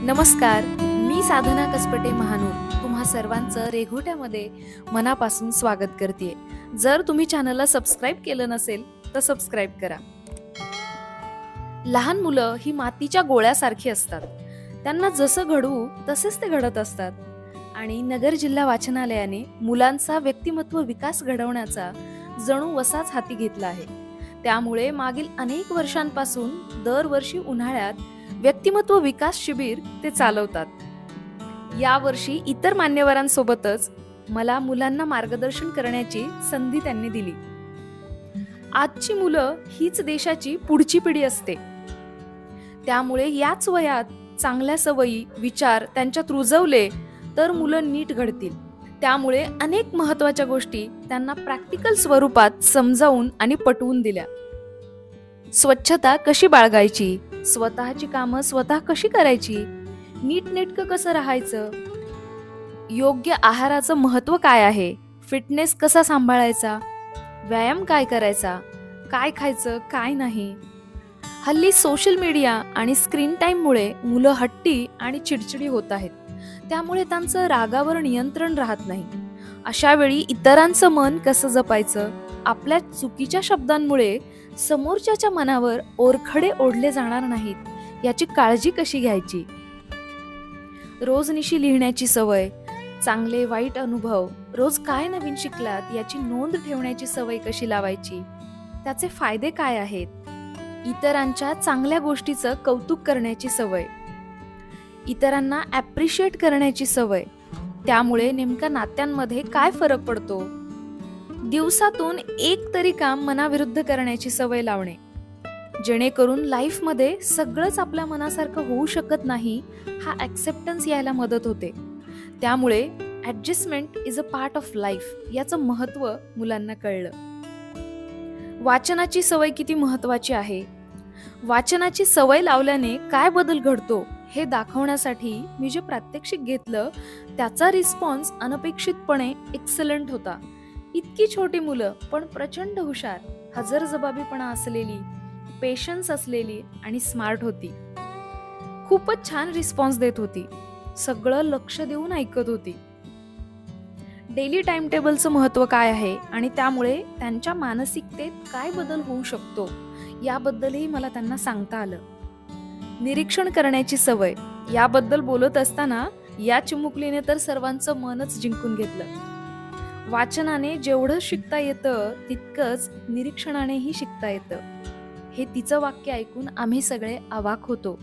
नमस्कार, मी साधना कसपटे महानूर तुम्हा सर्वांचं रेघोट्यामध्ये मनापासून स्वागत करते। जर तुम्ही चॅनलला सबस्क्राइब केलं नसेल तर सबस्क्राइब करा। लहान मुलं ही मातीच्या गोळ्यासारखी असतात, त्यांना जसं घडवू तसेच ते घडत असतात। आणि नगर जिल्हा वाचनालयाने मुलांचा व्यक्तिमत्व विकास घडवण्याचा जणू वसाच हाती घेतला आहे। त्यामुळे मागील अनेक वर्षांपासून दरवर्षी उन्हाळ्यात व्यक्तिमत्व विकास शिबिर ते चालवतात। या वर्षी इतर मान्यवरांसोबतच मला मुलांना मार्गदर्शन करण्याची संधी त्यांनी दिली। आजची मुलं हीच देशाची पुढची पिढी असते, त्यामुळे याच वयात चांगल्या सवयी विचार त्यांच्यात रुजवले तर मुलं नीट घडतील। त्यामुळे अनेक महत्त्वाच्या गोष्टी त्यांना प्रॅक्टिकल स्वरूपात समजावून आणि पटवून दिल्या। स्वच्छता कशी बाळगायची, स्वतःची कामं स्वतः कशी करायची, नीटनेटकं कसं राहायचं, योग्य आहाराचं महत्त्व काय आहे, फिटनेस कसा सांभाळायचा, व्यायाम काय करायचा, काय खायचं काय नाही। हल्ली सोशल मीडिया आणि स्क्रीन टाईममुळे मुलं हट्टी आणि चिडचिडी होत आहेत, त्यामुळे त्यांचं रागावर नियंत्रण राहत नाही। अशा वेळी इतरांचं मन कसं जपायचं, आपल्या चुकीच्या शब्दांमुळे समोरच्याच्या मनावर ओरखडे ओढले जाणार नाहीत याची काळजी कशी घ्यायची, रोजनिशी लिहिण्याची सवय, चांगले वाईट अनुभव, रोज काय नवीन शिकलात याची नोंद ठेवण्याची सवय कशी लावायची, त्याचे फायदे काय आहेत, इतरांच्या चांगल्या गोष्टीचं कौतुक करण्याची सवय, इतरांना ॲप्रिशिएट करण्याची सवय, त्यामुळे नेमका नात्यांमध्ये काय फरक पडतो, दिवसातून एक तरी काम मनाविरुद्ध करण्याची सवय लावणे, जेणेकरून लाईफमध्ये सगळंच आपल्या मनासारखं होऊ शकत नाही हा ॲक्सेप्टन्स यायला मदत होते। त्यामुळे adjustment is a part of life याचं महत्त्व मुलांना कळलं। वाचनाची सवय किती महत्त्वाची आहे, वाचनाची सवय लावल्याने काय बदल घडतो हे दाखवण्यासाठी मी जे प्रात्यक्षिक घेतलं त्याचा रिस्पॉन्स अनपेक्षितपणे एक्सलंट होता। इतकी छोटी मुलं पण प्रचंड हुशार, हजरजबाबीपणा असलेली, पेशन्स असलेली आणि स्मार्ट होती। खूपच छान रिस्पॉन्स देत होती, सगळं लक्ष देऊन ऐकत होती। डेली टाइम टेबलचं महत्त्व काय आहे आणि त्यामुळे त्यांच्या मानसिकतेत काय बदल होऊ शकतो याबद्दलही मला त्यांना सांगता आलं। निरीक्षण करण्याची सवय याबद्दल बोलत असताना या चिमुकलीने तर सर्वांचं मनच जिंकून घेतलं। वाचनाने जेवढं शिकता येतं तितकंच निरीक्षणानेही शिकता येतं, हे तिचं वाक्य ऐकून आम्ही सगळे अवाक होतो।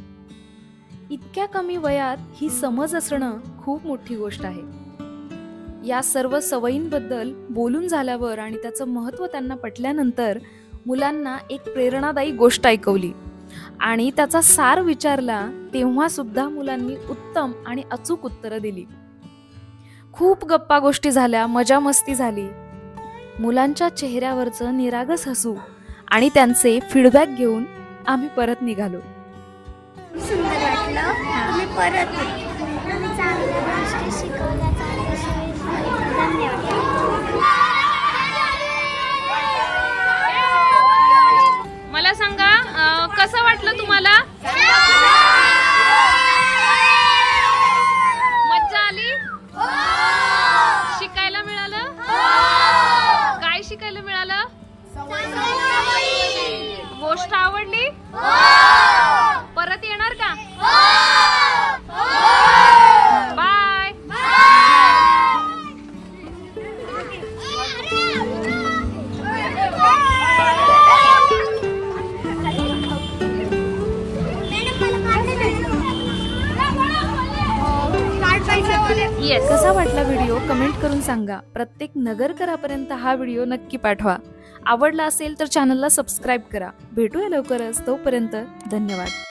इतक्या कमी वयात ही समज असणं खूप मोठी गोष्ट आहे। या सर्व सवयींबद्दल बोलून झाल्यावर आणि त्याचं महत्त्व त्यांना पटल्यानंतर मुलांना एक प्रेरणादायी गोष्ट ऐकवली आणि त्याचा सार विचारला, तेव्हा सुद्धा मुलांनी उत्तम आणि अचूक उत्तरं दिली। खूप गप्पा गोष्टी झाल्या, मजा मस्ती झाली। मुलांच्या चेहऱ्यावरचं निरागस हसू आणि त्यांचे फीडबॅक घेऊन आम्ही परत निघालो। सुंदर वाटलं, तुम्ही परत चांगल्या गोष्टी शिकवल्या, धन्यवाद। मला सांगा, कसं वाटलं तुम्हाला? मज्जा आली? शिकायला मिळालं? काय शिकायला मिळालं? गोष्ट आवडली? परत येणार का? बाय। कसा वाटला व्हिडिओ कमेंट करून सांगा। प्रत्येक नगरकरापर्यंत हा व्हिडिओ नक्की पाठवा। आवडला असेल तर चॅनलला सबस्क्राइब करा। भेटूया लवकरच, तोपर्यंत धन्यवाद।